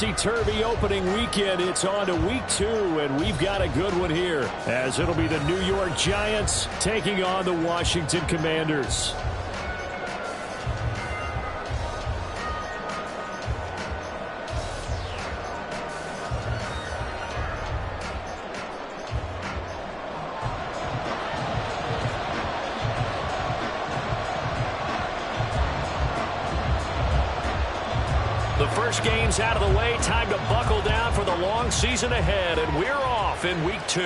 topsy-turvy opening weekend. It's on to week 2, and we've got a good one here, as it'll be the New York Giants taking on the Washington Commanders. The first game's out of the way. Time to buckle down for the long season ahead, and we're off in week 2.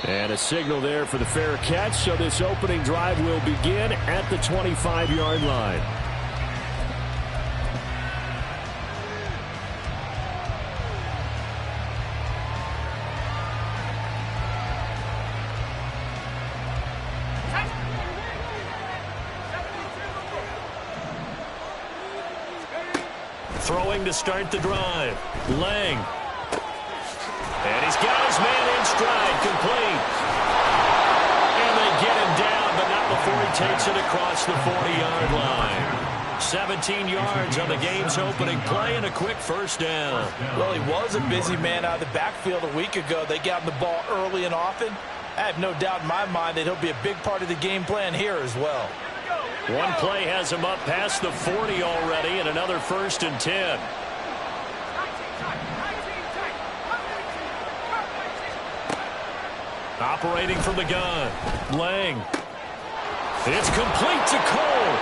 And a signal there for the fair catch, so this opening drive will begin at the 25-yard line. Throwing to start the drive. Lang. And he's got his man in stride. Complete. And they get him down, but not before he takes it across the 40-yard line. 17 yards on the game's opening play and a quick first down. Well, he was a busy man out of the backfield a week ago. They got him the ball early and often. I have no doubt in my mind that he'll be a big part of the game plan here as well. One play has him up past the 40 already, and another 1st and 10. Operating from the gun. Lang. It's complete to Cole.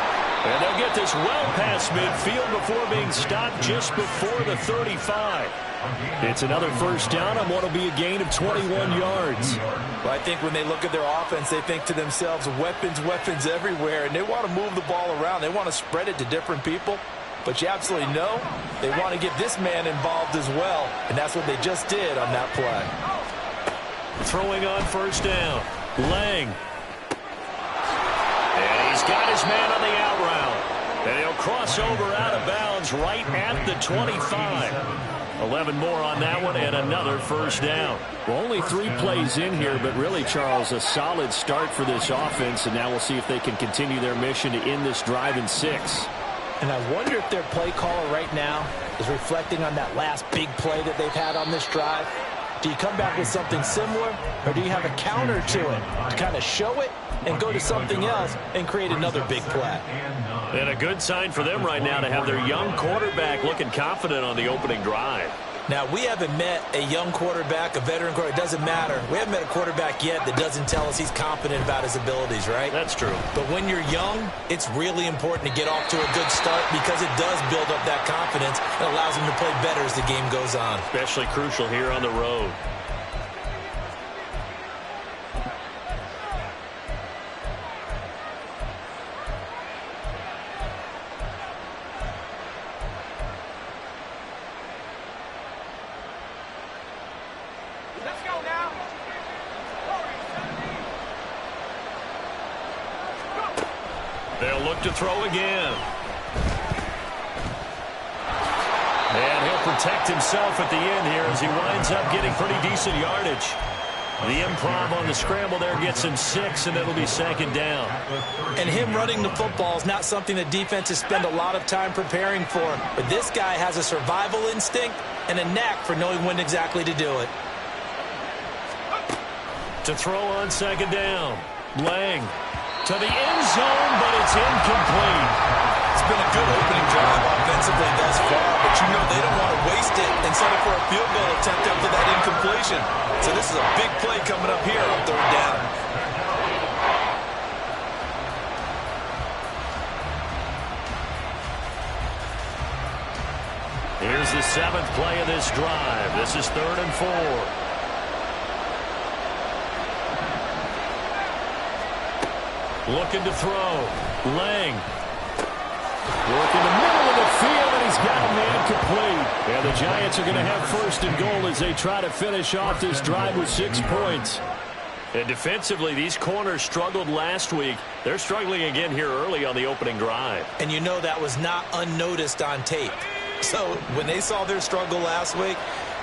And they'll get this well past midfield before being stopped just before the 35. It's another first down on what will be a gain of 21 yards. Well, I think when they look at their offense, they think to themselves, weapons, weapons everywhere, and they want to move the ball around. They want to spread it to different people. But you absolutely know they want to get this man involved as well, and that's what they just did on that play. Throwing on first down. Lang. And he's got his man on the out route. And he'll cross over out of bounds right at the 25. 11 more on that one, and another first down. Well, only 3 plays in here, but really, Charles, a solid start for this offense, and now we'll see if they can continue their mission to end this drive in 6. And I wonder if their play caller right now is reflecting on that last big play that they've had on this drive. Do you come back with something similar, or do you have a counter to it to kind of show it and go to something else and create another big play? And a good sign for them right now to have their young quarterback looking confident on the opening drive. Now, we haven't met a young quarterback, a veteran quarterback. It doesn't matter. We haven't met a quarterback yet that doesn't tell us he's confident about his abilities, right? That's true. But when you're young, it's really important to get off to a good start because it does build up that confidence and allows him to play better as the game goes on. Especially crucial here on the road. They'll look to throw again. And he'll protect himself at the end here as he winds up getting pretty decent yardage. The improv on the scramble there gets him 6, and it'll be 2nd down. And him running the football is not something that defenses spend a lot of time preparing for. But this guy has a survival instinct and a knack for knowing when exactly to do it. To throw on 2nd down. Lang. To the end zone, but it's incomplete. It's been a good opening drive offensively thus far, but you know they don't want to waste it and set up for a field goal attempt after that incompletion. So this is a big play coming up here on 3rd down. Here's the 7th play of this drive. This is 3rd and 4. Looking to throw. Lang. Working the middle of the field, and he's got a man complete. And the Giants are going to have 1st and goal as they try to finish off this drive with 6 points. And defensively, these corners struggled last week. They're struggling again here early on the opening drive. And you know that was not unnoticed on tape. So when they saw their struggle last week,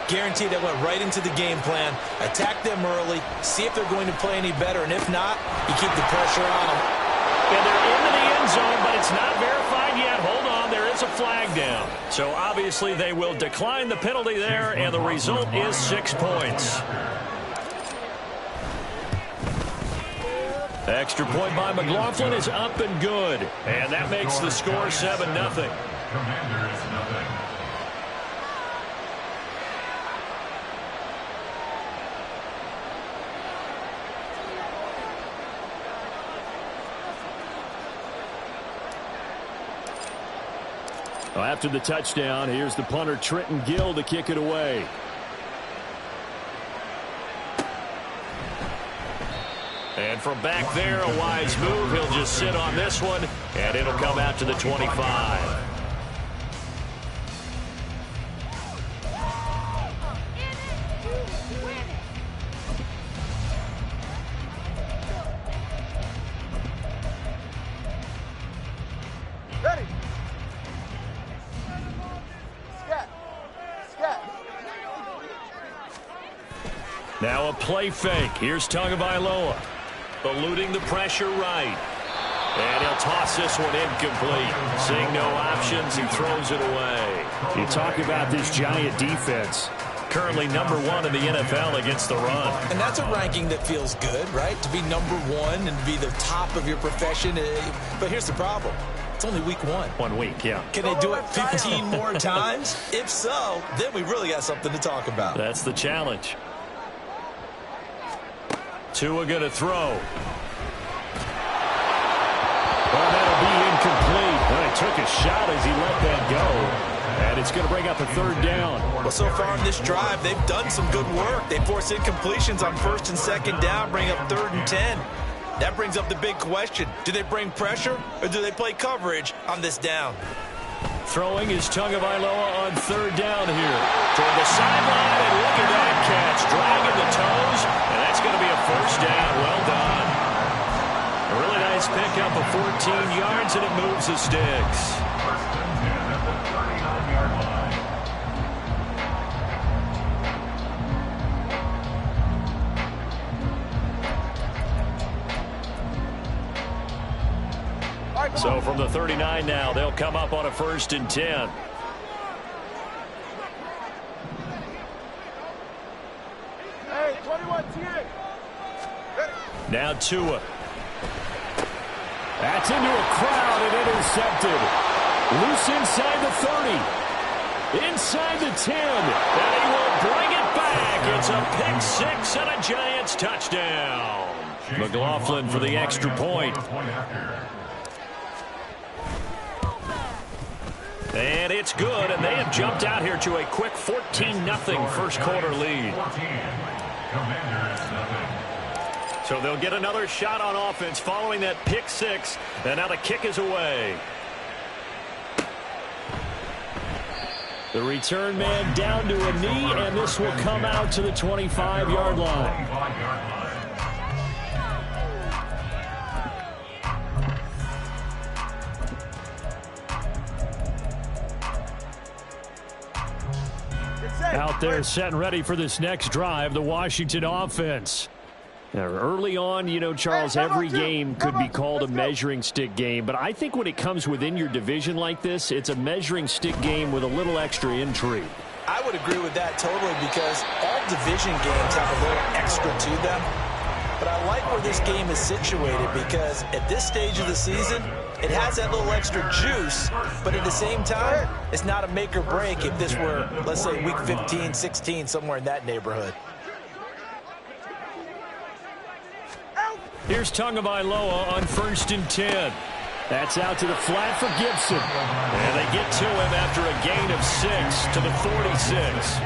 guaranteed they went right into the game plan, attack them early, see if they're going to play any better, and if not, you keep the pressure on them. And they're into the end zone, but it's not verified yet. Hold on, there is a flag down. So obviously they will decline the penalty there, and the result is 6 points. Extra point by McLaughlin is up and good. And that makes the score 7-0. Commanders, nothing. Well, after the touchdown, here's the punter Trenton Gill to kick it away. And from back there, a wise move. He'll just sit on this one, and it'll come out to the 25. Now a play fake. Here's Tagovailoa. Eluding the pressure right. And he'll toss this one incomplete. Seeing no options, he throws it away. You talk about this Giant defense. Currently #1 in the NFL against the run. And that's a ranking that feels good, right? To be #1 and be the top of your profession. But here's the problem. It's only week 1. 1 week, yeah. Can they do it 15 more times? If so, then we really got something to talk about. That's the challenge. Tua going to throw. Well, that'll be incomplete. Well, he took a shot as he let that go. And it's going to bring up a 3rd down. Well, so far in this drive, they've done some good work. They force incompletions on 1st and 2nd down, bring up 3rd and 10. That brings up the big question. Do they bring pressure or do they play coverage on this down? Throwing is Tagovailoa on 3rd down here. Toward the sideline, and look at that catch. Dragging the toes, and that's going to be a 1st down. Well done. A really nice pickup of 14 yards, and it moves the sticks. First and 10 at the 39-yard line. So from the 39 now, they'll come up on a 1st and 10. Hey, 21 TA. Now Tua. That's into a crowd and intercepted. Loose inside the 30. Inside the 10. And he will bring it back. It's a pick-6 and a Giants touchdown. McLaughlin for the extra point. And it's good, and they have jumped out here to a quick 14-0 first quarter lead. So they'll get another shot on offense following that pick-6, and now the kick is away. The return man down to a knee, and this will come out to the 25-yard line. Out there set and ready for this next drive, the Washington offense. Now, early on, you know, Charles, every game could be called a measuring stick game, but I think when it comes within your division like this, it's a measuring stick game with a little extra intrigue. I would agree with that totally because all division games have a little extra to them. But I like where this game is situated because at this stage of the season, it has that little extra juice, but at the same time, it's not a make or break if this were, let's say, week 15, 16, somewhere in that neighborhood. Here's Tagovailoa on 1st and 10. That's out to the flat for Gibson. And they get to him after a gain of 6 to the 46.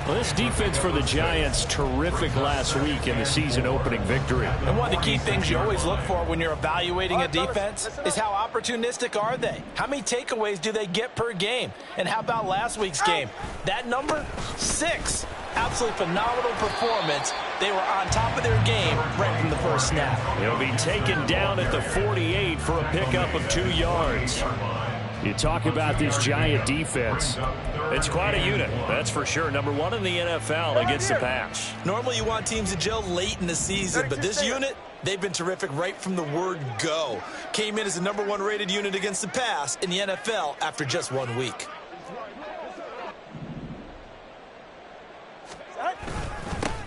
Well, this defense for the Giants, terrific last week in the season-opening victory. And one of the key things you always look for when you're evaluating a defense is how opportunistic are they? How many takeaways do they get per game? And how about last week's game? That number, 6. Absolutely phenomenal performance. They were on top of their game right from the first snap. He'll be taken down at the 48 for a pickup of 2 yards. You talk about this Giant defense. It's quite a unit, that's for sure. #1 in the NFL against the pass. Normally you want teams to gel late in the season, but this unit, They've been terrific right from the word go. Came in as the #1 rated unit against the pass in the NFL after just 1 week.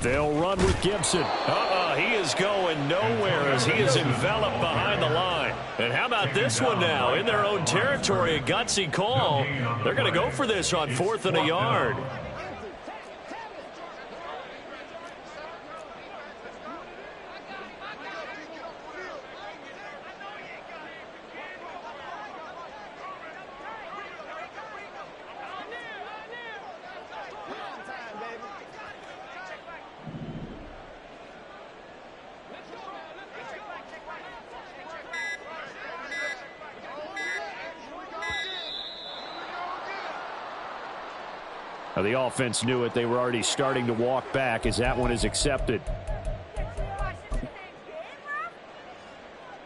They'll run with Gibson. He is going nowhere as he is enveloped behind the line. And how about this one now? In their own territory, a gutsy call. They're going to go for this on 4th and a yard. The offense knew it. They were already starting to walk back as that one is accepted.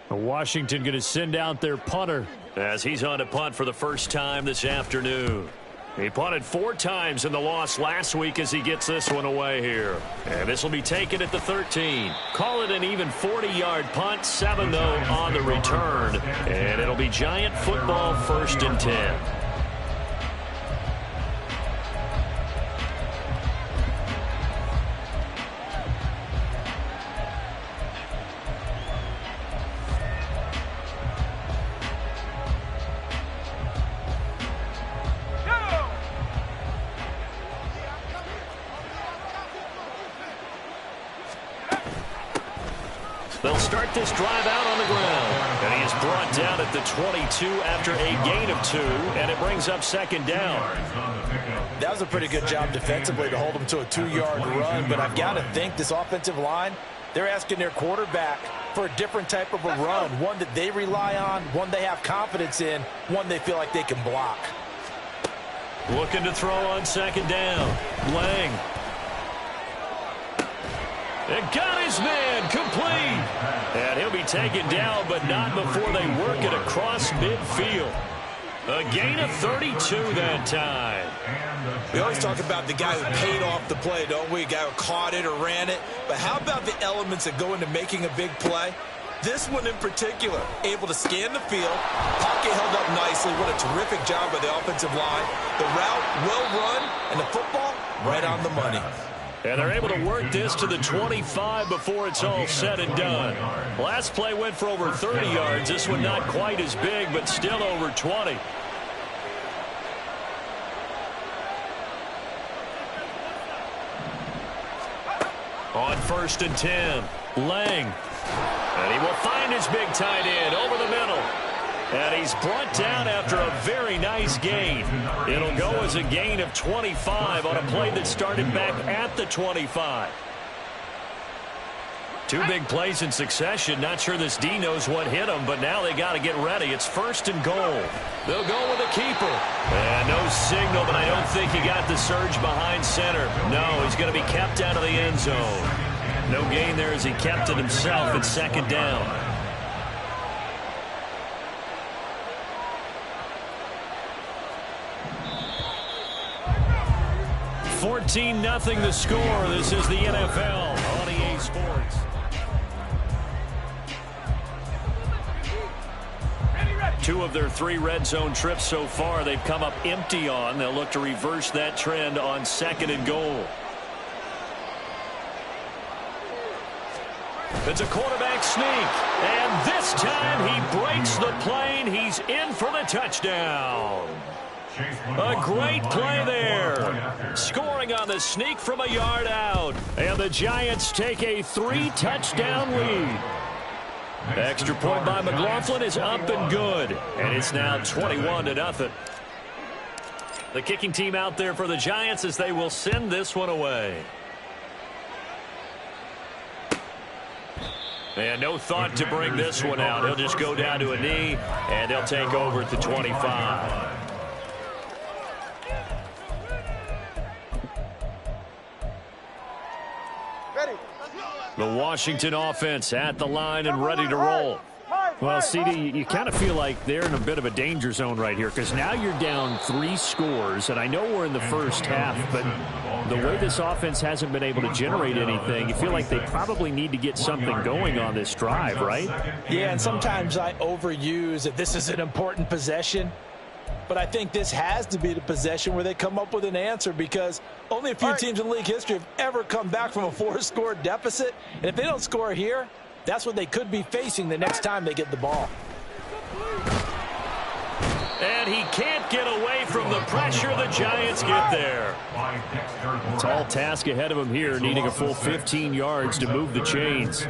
Washington going to send out their punter as he's on to punt for the first time this afternoon. He punted 4 times in the loss last week as he gets this one away here. And this will be taken at the 13. Call it an even 40-yard punt. 7, though, on the return. And it'll be Giant football, 1st and 10. They'll start this drive out on the ground. And he is brought down at the 22 after a gain of 2. And it brings up 2nd down. That was a pretty good job defensively to hold him to a 2-yard run. But I've got to think this offensive line, they're asking their quarterback for a different type of a run. One that they rely on, one they have confidence in, one they feel like they can block. Looking to throw on 2nd down. Lang. And got his man complete. And he'll be taken down, but not before they work it across midfield. A gain of 32 that time. We always talk about the guy who paid off the play, don't we? A guy who caught it or ran it. But how about the elements that go into making a big play? This one in particular, able to scan the field, pocket held up nicely. What a terrific job by the offensive line. The route well run, and the football right on the money. And they're able to work this to the 25 before it's all said and done. Last play went for over 30 yards. This one not quite as big, but still over 20. On 1st and 10, Lang. And he will find his big tight end over the middle. And he's brought down after a very nice gain. It'll go as a gain of 25 on a play that started back at the 25. 2 big plays in succession. Not sure this D knows what hit him, but now they got to get ready. It's 1st and goal. They'll go with a keeper. And no signal, but I don't think he got the surge behind center. No, he's going to be kept out of the end zone. No gain there as he kept it himself at 2nd down. 14-0 the score. This is the NFL on EA Sports. Two of their 3 red zone trips so far they've come up empty on. They'll look to reverse that trend on 2nd and goal. It's a quarterback sneak. And this time he breaks the plane. He's in for the touchdown. A great play there. Scoring on the sneak from a yard out. And the Giants take a 3-touchdown lead. Extra point by McLaughlin is up and good. And it's now 21-0. The kicking team out there for the Giants as they will send this one away. And no thought to bring this one out. He'll just go down to a knee, and they'll take over at the 25. The Washington offense at the line and ready to roll. Well, CD, you kind of feel like they're in a bit of a danger zone right here because now you're down 3 scores, and I know we're in the first half, but the way this offense hasn't been able to generate anything, you feel like they probably need to get something going on this drive, right? Yeah, and sometimes I overuse that this is an important possession, but I think this has to be the possession where they come up with an answer because only a few teams in league history have ever come back from a 4-score deficit, and if they don't score here, that's what they could be facing the next time they get the ball. And he can't get away from the pressure. The Giants get there. Tall task ahead of him here, needing a full 15 yards to move the chains.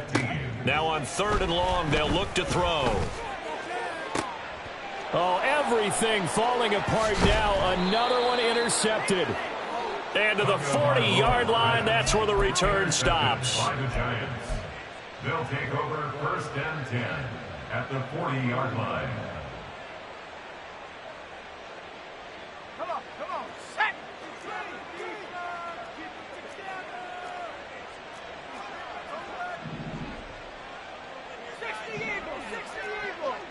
Now on 3rd and long, they'll look to throw. Oh, everything falling apart now. Another one intercepted. And to the 40-yard line, that's where the return stops. They'll take over 1st and 10 at the 40-yard line. Come on, set! 60 Eagles, 60 Eagles!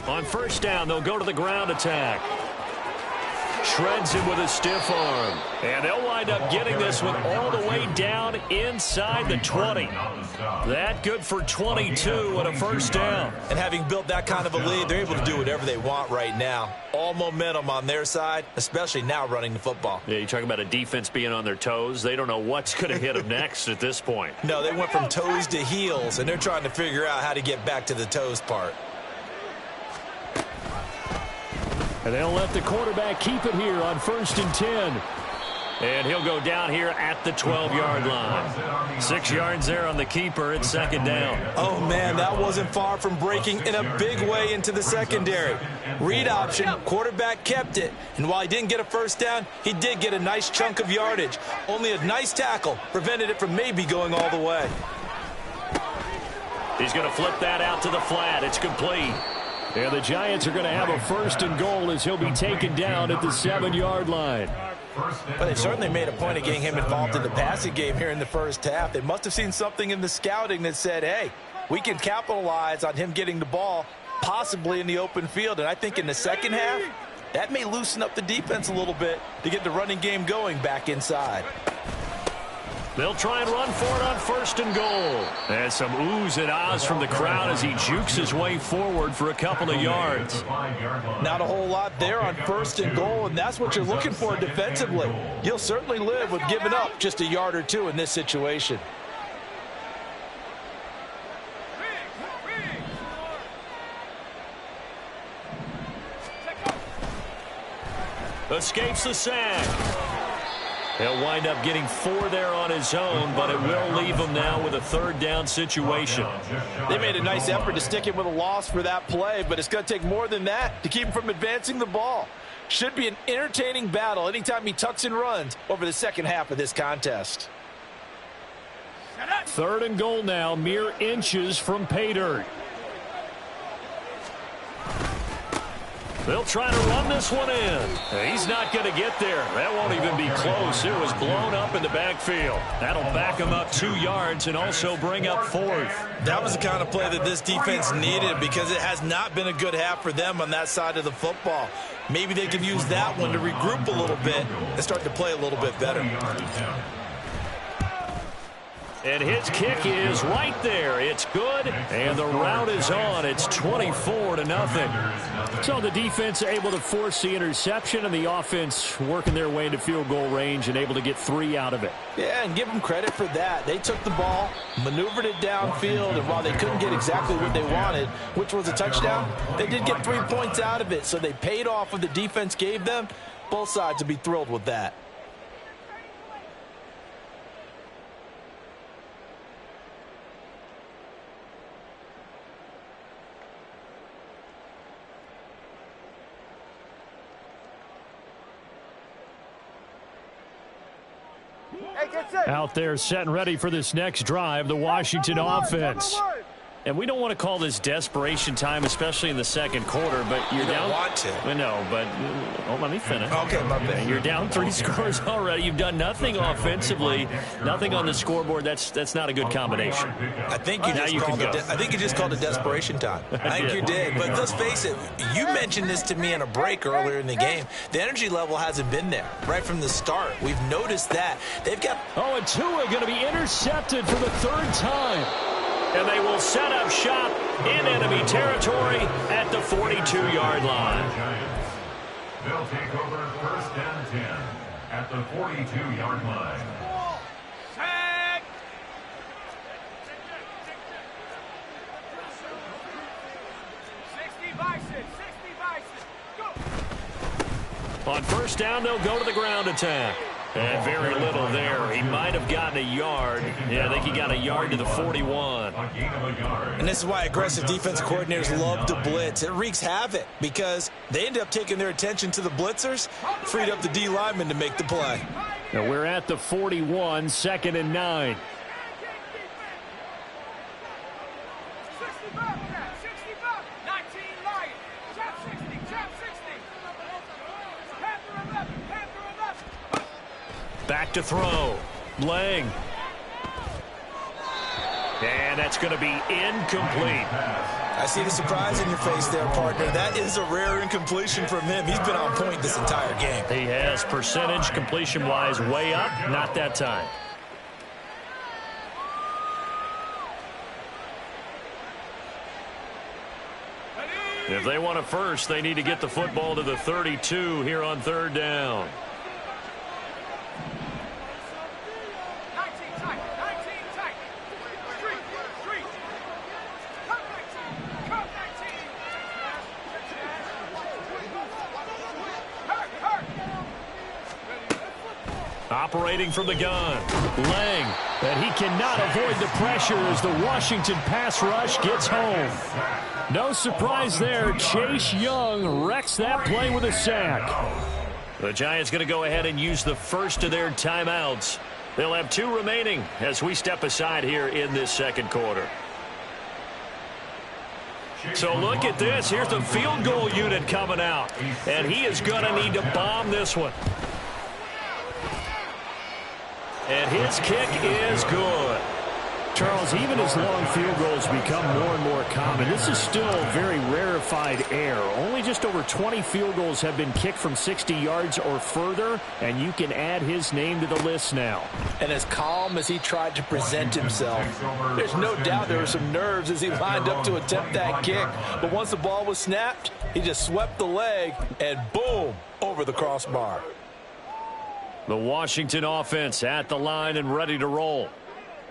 On 1st down, they'll go to the ground attack. Shreds him with a stiff arm. And they'll wind up getting this one all the way down inside the 20. That good for 22 and a 1st down. And having built that kind of a lead, they're able to do whatever they want right now. All momentum on their side, especially now running the football. Yeah, you talk about a defense being on their toes. They don't know what's going to hit them next at this point. No, they went from toes to heels, and they're trying to figure out how to get back to the toes part. And they'll let the quarterback keep it here on 1st and 10. And he'll go down here at the 12-yard line. 6 yards there on the keeper. It's 2nd down. Oh, man, that wasn't far from breaking in a big way into the secondary. Read option, quarterback kept it. And while he didn't get a 1st down, he did get a nice chunk of yardage. Only a nice tackle prevented it from maybe going all the way. He's going to flip that out to the flat. It's complete. And the Giants are going to have a 1st and goal as he'll be taken down at the 7-yard line. But they certainly made a point of getting him involved in the passing game here in the first half. They must have seen something in the scouting that said, hey, we can capitalize on him getting the ball possibly in the open field. And I think in the second half, that may loosen up the defense a little bit to get the running game going back inside. They'll try and run for it on 1st and goal. And some oohs and ahs from the crowd as he jukes his way forward for a couple of yards. Not a whole lot there on 1st and goal, and that's what you're looking for defensively. You'll certainly live with giving up just a yard or two in this situation. Escapes the sack. He'll wind up getting 4 there on his own, but it will leave him now with a 3rd down situation. They made a nice effort to stick him with a loss for that play, but it's going to take more than that to keep him from advancing the ball. Should be an entertaining battle anytime he tucks and runs over the second half of this contest. 3rd and goal now, mere inches from pay dirt. They'll try to run this one in. He's not going to get there. That won't even be close. It was blown up in the backfield. That'll back him up 2 yards and also bring up 4th. That was the kind of play that this defense needed because it has not been a good half for them on that side of the football. Maybe they can use that one to regroup a little bit and start to play a little bit better. And his kick is right there. It's good, and the route is on. It's 24-0. So the defense able to force the interception, and the offense working their way into field goal range and able to get 3 out of it. Yeah, and give them credit for that. They took the ball, maneuvered it downfield, and while they couldn't get exactly what they wanted, which was a touchdown, they did get 3 points out of it. So they paid off what the defense gave them. Both sides would be thrilled with that. Out there setting ready for this next drive, the Washington offense. And we don't want to call this desperation time, especially in the second quarter, but you're down. You don't want to. I know, but let me finish. Okay, my bad. You're down 3 scores already. You've done nothing offensively, nothing on the scoreboard. That's not a good combination. I think you just called it desperation time. I think you did. But let's face it, you mentioned this to me in a break earlier in the game. The energy level hasn't been there right from the start. We've noticed that. They've got... Oh, and Tua going to be intercepted for the 3rd time. And they will set up shop in enemy territory at the 42-yard line. They'll take over 1st and 10 at the 42-yard line. Sack! 60 Bison, 60 Bison, go! On 1st down, they'll go to the ground attack. And very little there. He might have gotten a yard. Yeah, I think he got a yard to the 41. And this is why aggressive defensive coordinators love to blitz. It wreaks havoc because they end up taking their attention to the blitzers, freed up the D lineman to make the play. Now we're at the 41, 2nd and 9. 60 Bobcat, 60 Bobcat, 19 Lions, trap 60, trap 60. Panther 11, Panther 11. Back to throw. Lang. And that's going to be incomplete. I see the surprise in your face there, partner. That is a rare incompletion from him. He's been on point this entire game. He has percentage completion-wise way up. Not that time. If they want a first, they need to get the football to the 32 here on 3rd down. 19 tight, 19 tight. Street. Come 19, come 19. Hurt. Operating from the gun. Lang. And he cannot avoid the pressure as the Washington pass rush gets home. No surprise there. Chase Young wrecks that play with a sack. The Giants going to go ahead and use the first of their timeouts. They'll have 2 remaining as we step aside here in this 2nd quarter. So look at this. Here's the field goal unit coming out. And he is going to need to bomb this one. And his kick is good. Charles, even as long field goals become more and more common, this is still very rarefied air. Only just over 20 field goals have been kicked from 60 yards or further, and you can add his name to the list now. And as calm as he tried to present himself, there's no doubt there were some nerves as he lined up to attempt that kick. But once the ball was snapped, he just swept the leg and boom, over the crossbar. The Washington offense at the line and ready to roll.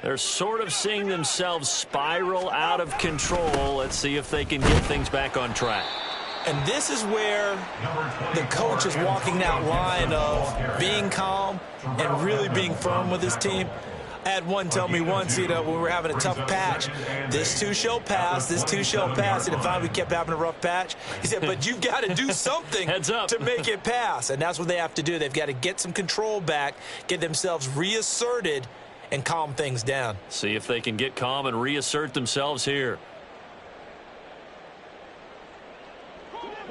They're sort of seeing themselves spiral out of control. Let's see if they can get things back on track. And this is where the coach is walking that line of being calm and really being firm with his team. I had one tell me once, when we were having a tough patch, this too shall pass, this too shall pass. And if we kept having a rough patch, he said, but you've got to do something to make it pass. And that's what they have to do. They've got to get some control back, get themselves reasserted, and calm things down. See if they can get calm and reassert themselves here.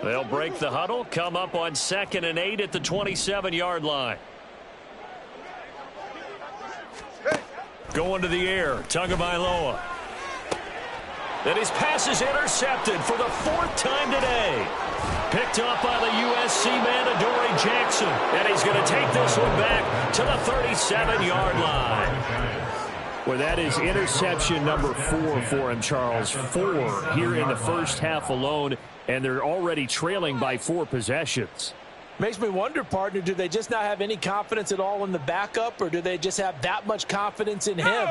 They'll break the huddle, come up on 2nd and 8 at the 27-yard line. Going to the air, Tagovailoa. And his pass is intercepted for the 4th time today. Picked up by the USC man, Adoree Jackson. And he's going to take this one back to the 37-yard line. Well, that is interception number 4 for him, Charles. 4 here in the first half alone, and they're already trailing by 4 possessions. Makes me wonder, partner, do they just not have any confidence at all in the backup, or do they just have that much confidence in him?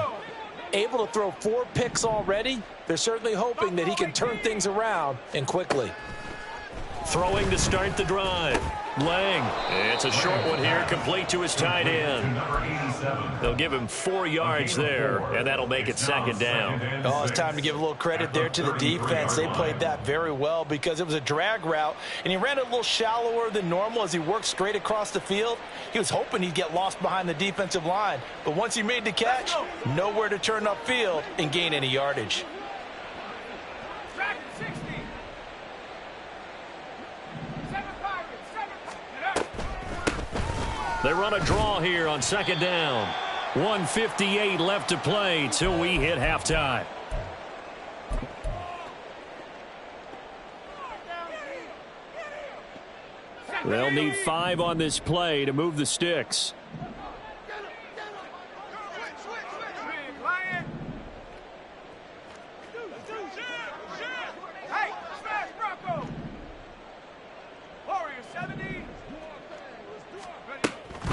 Able to throw 4 picks already, they're certainly hoping that he can turn things around and quickly. Throwing to start the drive. Lang. It's a short one here, complete to his tight end. They'll give him 4 yards there, and that'll make it 2nd down. Oh, it's time to give a little credit there to the defense. They played that very well because it was a drag route, and he ran a little shallower than normal as he worked straight across the field. He was hoping he'd get lost behind the defensive line, but once he made the catch, nowhere to turn upfield and gain any yardage. They run a draw here on second down. 1:58 left to play till we hit halftime. They'll need 5 on this play to move the sticks.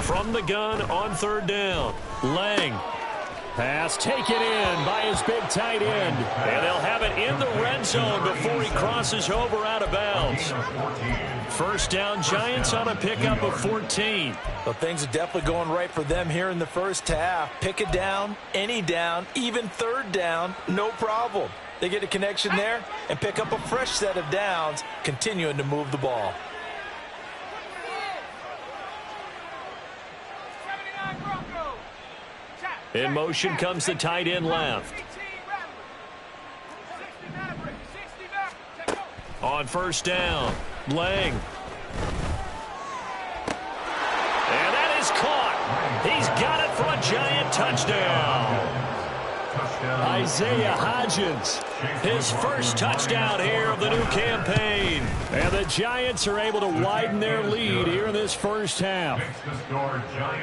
From the gun on third down, Lang. Pass taken in by his big tight end. And they'll have it in the red zone before he crosses over out of bounds. First down, Giants on a pickup of 14. Well, things are definitely going right for them here in the first half. Pick it down, any down, even third down, no problem. They get a connection there and pick up a fresh set of downs, continuing to move the ball. In motion comes the tight end left. On first down, Lang. And that is caught. He's got it for a Giant touchdown. Isaiah Hodgins, his first touchdown here of the new campaign. And the Giants are able to widen their lead here in this first half.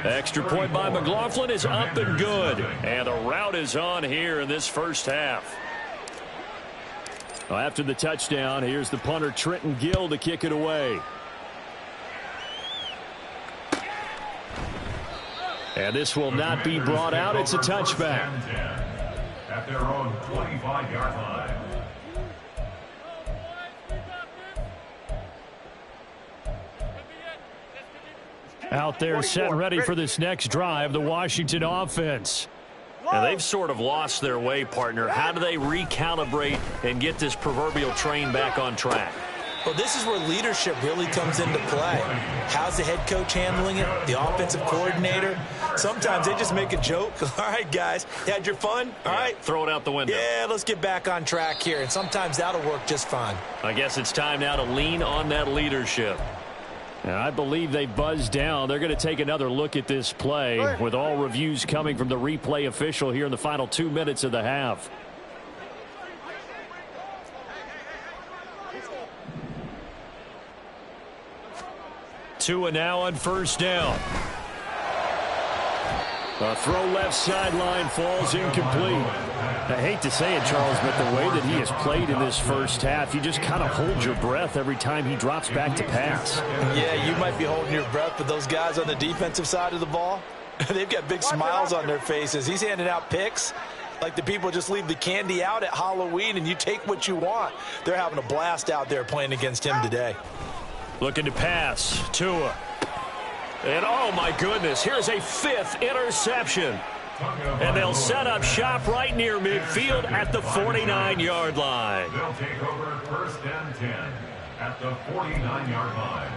Extra point by McLaughlin is up and good. And the route is on here in this first half. Well, after the touchdown, here's the punter Trenton Gill to kick it away. And this will not be brought out. It's a touchback. At their own 25-yard line. Out there set and ready for this next drive, the Washington offense. And they've sort of lost their way, partner. How do they recalibrate and get this proverbial train back on track? Well, this is where leadership really comes into play. How's the head coach handling it? The offensive coordinator? Sometimes they just make a joke. All right, guys, you had your fun? All right. Throw it out the window. Yeah, let's get back on track here. And sometimes that'll work just fine. I guess it's time now to lean on that leadership. And I believe they buzzed down. They're going to take another look at this play with all reviews coming from the replay official here in the final 2 minutes of the half. Tua now on first down. A throw left sideline falls incomplete. I hate to say it, Charles, but the way that he has played in this first half, you just kind of hold your breath every time he drops back to pass. Yeah, you might be holding your breath, but those guys on the defensive side of the ball, they've got big smiles on their faces. He's handing out picks like the people just leave the candy out at Halloween and you take what you want. They're having a blast out there playing against him today. Looking to pass, Tua. And oh my goodness, here's a 5th interception. And they'll set up shop right near midfield at the 49-yard line. They'll take over first and 10 at the 49-yard line.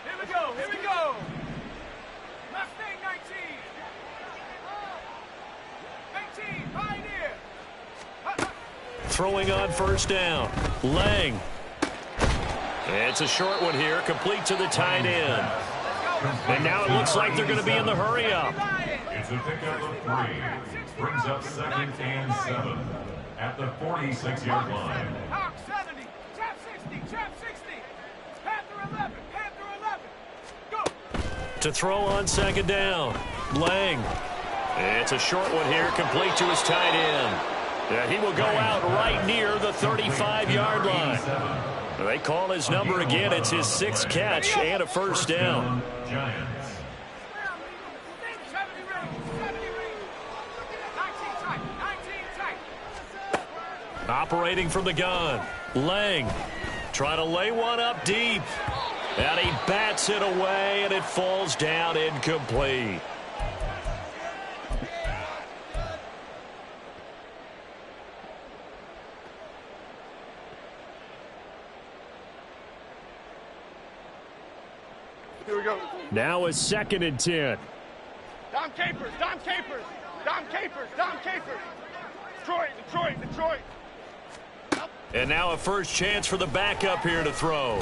Here we go. Mustang 19. 19, Pioneer. Throwing on first down. Lang. It's a short one here, complete to the tight end. And now it looks like they're going to be in the hurry up. It's a pickup of 3. Brings up second and 7 at the 46-yard line. Hawk 70, trap 60, trap 60. Panther 11, Panther 11. Go. To throw on second down. Lang. It's a short one here, complete to his tight end. Yeah, he will go out right near the 35-yard line. They call his number again. It's his 6th catch and a first down. Giants. 70 range. 19 tight. Operating from the gun. Lang trying to lay one up deep. And he bats it away, and it falls down incomplete. Here we go. Now a 2nd and 10. Dom Capers. Detroit. And now a first chance for the backup here to throw.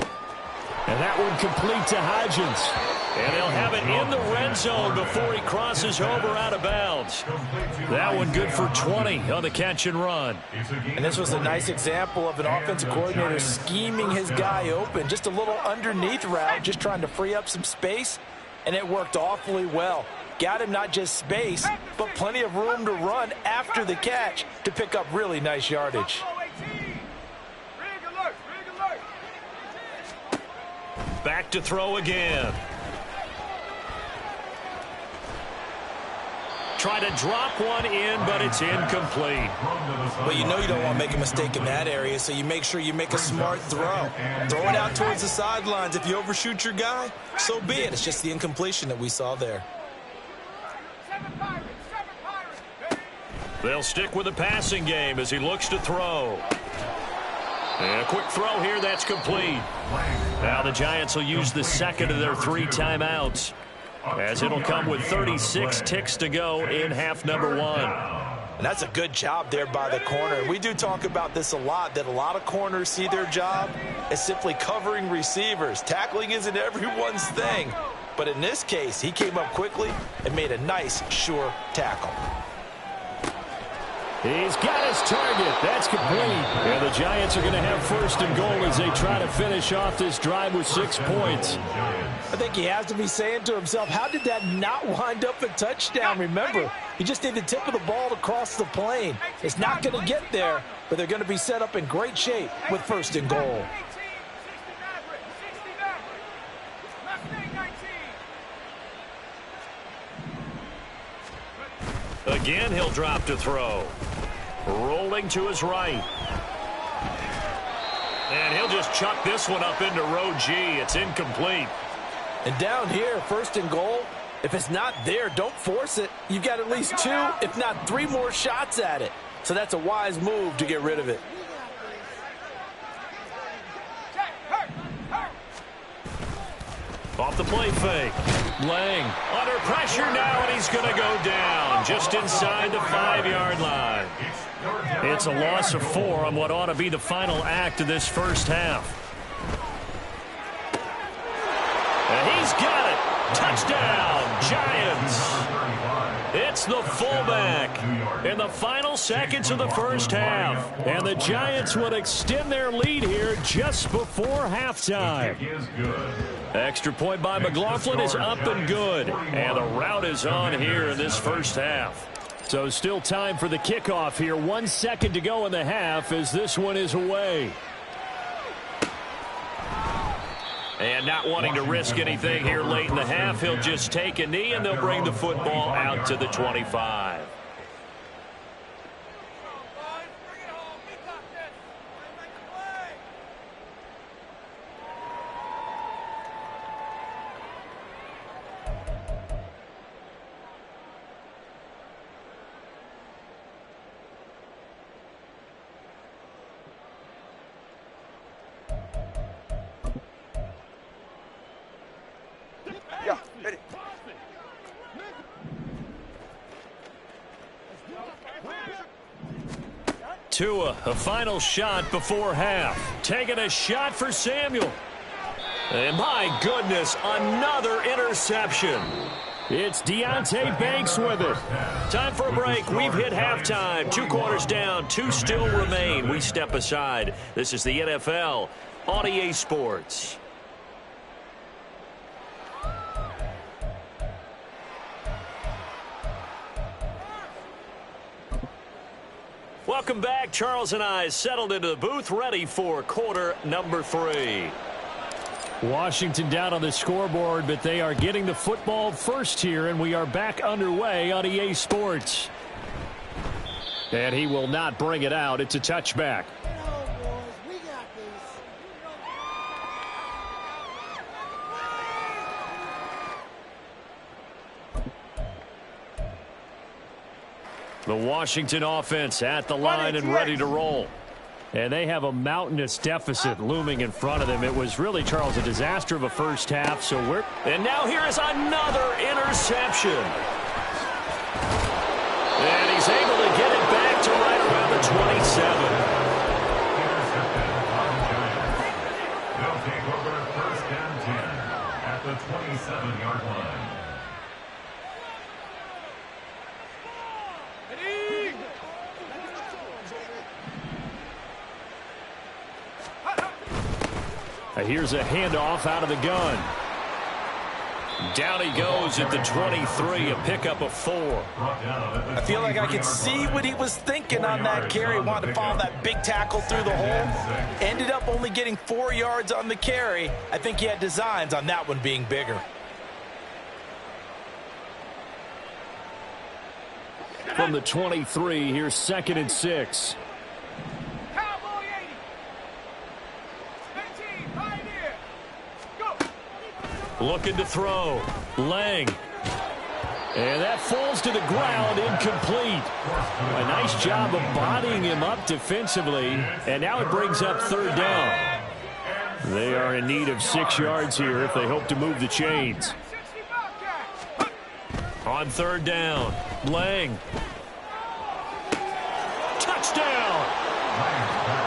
And that one complete to Hodgins. And they'll have it in the red zone before he crosses over out of bounds. That one good for 20 on the catch and run. And this was a nice example of an offensive coordinator scheming his guy open. Just a little underneath route, just trying to free up some space. And it worked awfully well. Got him not just space, but plenty of room to run after the catch to pick up really nice yardage. Back to throw again. Try to drop one in, but it's incomplete. Well, you know you don't want to make a mistake in that area, so you make sure you make a smart throw. Throw it out towards the sidelines. If you overshoot your guy, so be it. It's just the incompletion that we saw there. They'll stick with the passing game as he looks to throw. And a quick throw here, that's complete. Now the Giants will use the second of their 3 timeouts, as it'll come with 36 ticks to go in half number 1. And that's a good job there by the corner. We do talk about this a lot, that a lot of corners see their job as simply covering receivers. Tackling isn't everyone's thing. But in this case, he came up quickly and made a nice, sure tackle. He's got his target. That's complete. And the Giants are going to have first and goal as they try to finish off this drive with 6 points. I think he has to be saying to himself, how did that not wind up a touchdown? Remember, you just need the tip of the ball to cross the plane. It's not going to get there, but they're going to be set up in great shape with first and goal. Again, he'll drop to throw. Rolling to his right. And he'll just chuck this one up into row G. It's incomplete. And down here, first and goal, if it's not there, don't force it. You've got at least 2, if not 3 more shots at it. So that's a wise move to get rid of it. Off the play fake. Lang under pressure now, and he's going to go down just inside the 5-yard line. It's a loss of 4 on what ought to be the final act of this first half. And he's got it. Touchdown, Giants. It's the fullback in the final seconds of the first half. And the Giants would extend their lead here just before halftime. Extra point by McLaughlin is up and good. And the route is on here in this first half. So still time for the kickoff here. 1 second to go in the half as this one is away. And not wanting to risk anything here late in the half, he'll just take a knee and they'll bring the football out to the 25. Tua, a final shot before half. Taking a shot for Samuel. And my goodness, another interception. It's Deonte Banks with it. Time for a break. We've hit halftime. 2 quarters down, 2 still remain. We step aside. This is the NFL on EA Sports. Welcome back. Charles and I settled into the booth, ready for quarter number 3. Washington down on the scoreboard, but they are getting the football first here, and we are back underway on EA Sports. And he will not bring it out. It's a touchback. The Washington offense at the line and ready to roll. And they have a mountainous deficit looming in front of them. It was really, Charles, a disaster of a first half. And now here is another interception. And he's able to get it back to right around 27-yard line. Here's a handoff out of the gun. Down he goes at the 23, a pickup of 4. I feel like I could see what he was thinking on that carry. Wanted to follow that big tackle through the hole. Ended up only getting 4 yards on the carry. I think he had designs on that one being bigger. From the 23, here's 2nd and 6. Cowboy 80. 18, Pioneer. Go. Looking to throw. Lang. And that falls to the ground, incomplete. A nice job of bodying him up defensively. And now it brings up 3rd down. They are in need of 6 yards here if they hope to move the chains. 60 Bobcat. On 3rd down, Lang. Touchdown!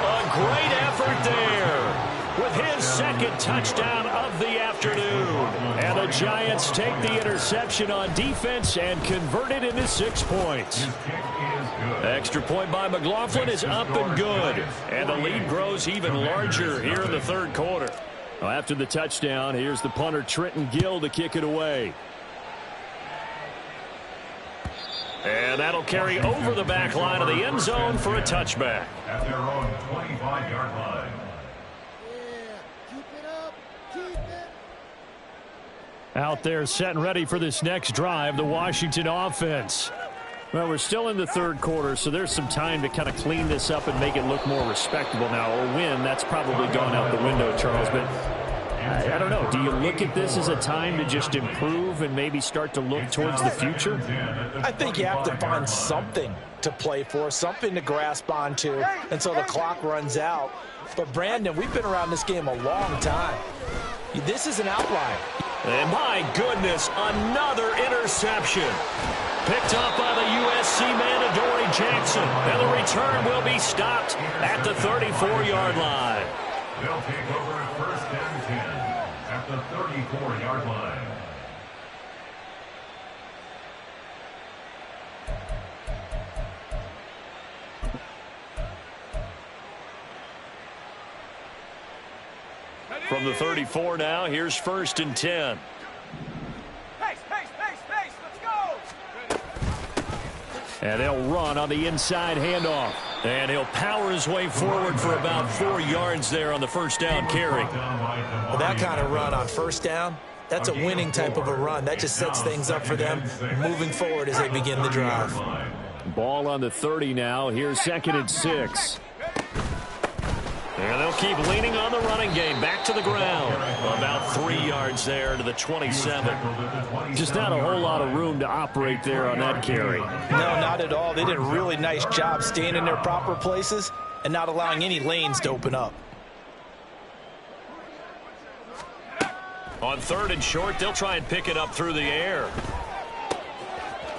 A great effort there with his 2nd touchdown of the afternoon. And the Giants take the interception on defense and convert it into 6 points. Extra point by McLaughlin is up and good. And the lead grows even larger here in the 3rd quarter. Well, after the touchdown, here's the punter Trenton Gill to kick it away. And that'll carry over the back line of the end zone for a touchback. At their own 25-yard line. Out there set and ready for this next drive, the Washington offense. Well, we're still in the 3rd quarter, so there's some time to kind of clean this up and make it look more respectable now. A win, that's probably gone out the window, Charles, but I don't know. Do you look at this as a time to just improve and maybe start to look towards the future? I think you have to find something to play for, something to grasp onto until the clock runs out. But, Brandon, we've been around this game a long time. This is an outlier. And my goodness, another interception. Picked up by the USC man, Adoree Jackson. And the return will be stopped at the 34-yard line. They'll take over at 1st and 10 at the 34-yard line. From the 34 now, here's 1st and 10. Pace, pace, pace, pace. Let's go. And they'll run on the inside handoff. And he'll power his way forward for about 4 yards there on the 1st down carry. Well, that kind of run on 1st down, that's a winning type of a run. That just sets things up for them moving forward as they begin the drive. Ball on the 30 now. Here's 2nd and 6. And they'll keep leaning on the running game. Back to the ground. About 3 yards there to the 27. Just not a whole lot of room to operate there on that carry. No, not at all. They did a really nice job staying in their proper places and not allowing any lanes to open up. On 3rd and short, they'll try and pick it up through the air.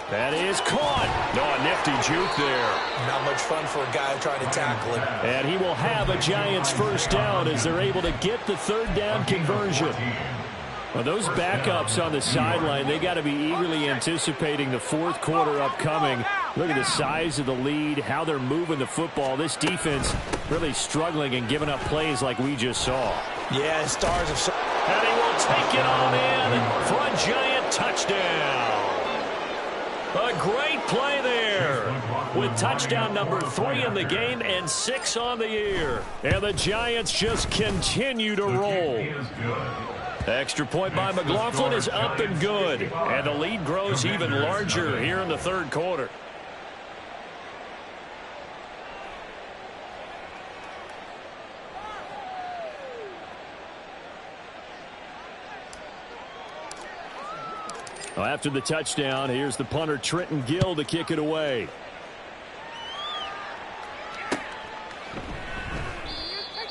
That is caught. No, a nifty juke there. Not much fun for a guy trying to tackle him. And he will have a Giants 1st down as they're able to get the 3rd down conversion. Well, those backups on the sideline, they got to be eagerly anticipating the 4th quarter upcoming. Look at the size of the lead, how they're moving the football. This defense really struggling and giving up plays like we just saw. Yeah, Stars have... And he will take it on in for a Giant touchdown. A great play there with touchdown number 3 in the game and 6 on the year. And the Giants just continue to roll. Extra point by McLaughlin is up and good. And the lead grows even larger here in the 3rd quarter. Well, after the touchdown, here's the punter Trenton Gill to kick it away.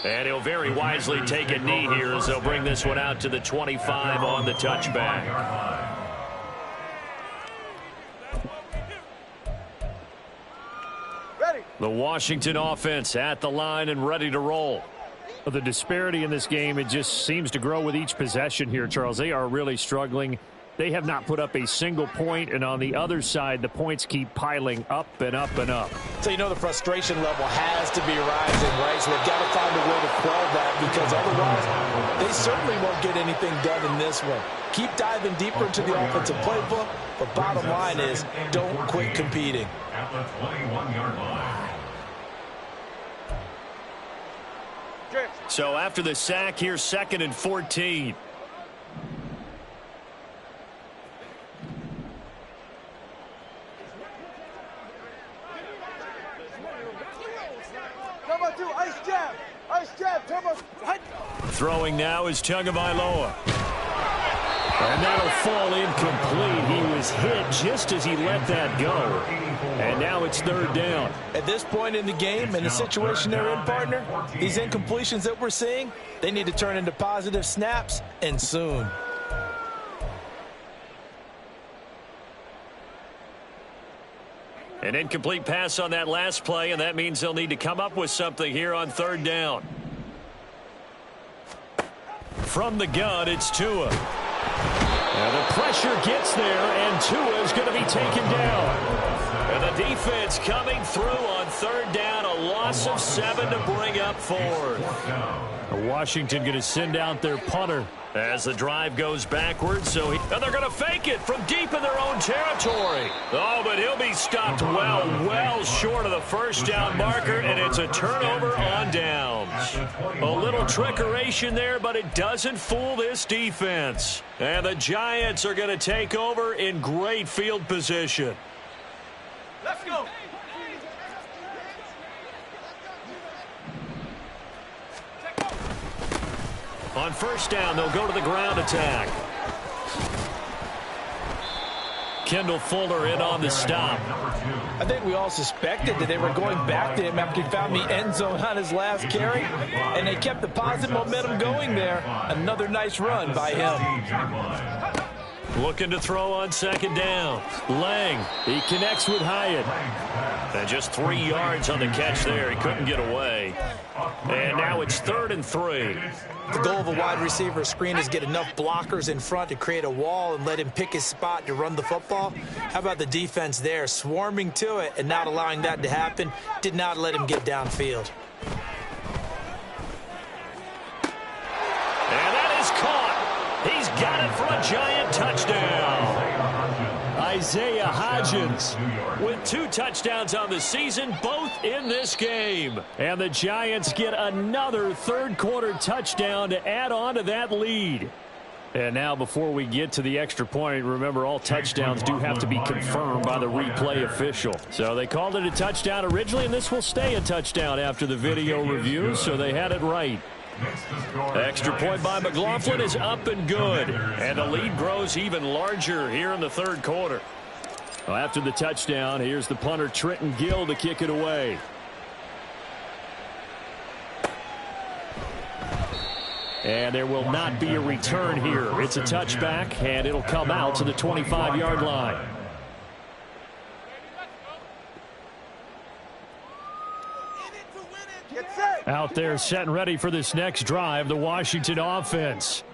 And he'll very wisely take a knee here as they'll bring this one out to the 25 on the touchback. Ready. The Washington offense at the line and ready to roll. The disparity in this game, it just seems to grow with each possession here, Charles. They are really struggling. They have not put up a single point, and on the other side, the points keep piling up and up and up. So you know the frustration level has to be rising, right? So they've got to find a way to quell that, because otherwise they certainly won't get anything done in this one. Keep diving deeper into the offensive playbook, but bottom line is don't quit competing. At the 21-yard line. So after the sack, here's 2nd and 14. Throwing now is Tagovailoa. And that'll fall incomplete. He was hit just as he let that go. And now it's 3rd down. At this point in the game, in the situation they're in, partner, these incompletions that we're seeing, they need to turn into positive snaps, and soon. An incomplete pass on that last play, and that means they'll need to come up with something here on 3rd down. From the gun, it's Tua. Now the pressure gets there, and Tua is going to be taken down. And the defense coming through on 3rd down, a loss of 7 to bring up 4th. Washington going to send out their punter as the drive goes backwards. And they're going to fake it from deep in their own territory. Oh, but he'll be stopped well short of the 1st down marker, and it's a turnover on downs. A little trickeration there, but it doesn't fool this defense. And the Giants are going to take over in great field position. Let's go. On 1st down, they'll go to the ground attack. Kendall Fuller in on the stop. I think we all suspected that they were going back to him after he found the end zone on his last carry, and they kept the positive momentum going there. Another nice run by him. Looking to throw on 2nd down. Lang, he connects with Hyatt. And just 3 yards on the catch there. He couldn't get away. And now it's 3rd and 3. The goal of a wide receiver screen is get enough blockers in front to create a wall and let him pick his spot to run the football. How about the defense there, swarming to it and not allowing that to happen? Did not let him get downfield. And that is caught. He's got it for a Giant touchdown. Isaiah Hodgins with 2 touchdowns on the season, both in this game. And the Giants get another 3rd quarter touchdown to add on to that lead. And now before we get to the extra point, remember all touchdowns do have to be confirmed by the replay official. So they called it a touchdown originally, and this will stay a touchdown after the video review, so they had it right. Extra point by McLaughlin is up and good. And the lead grows even larger here in the 3rd quarter. Well, after the touchdown, here's the punter Trenton Gill to kick it away. And there will not be a return here. It's a touchback, and it'll come out to the 25-yard line. Out there set and ready for this next drive, the Washington offense.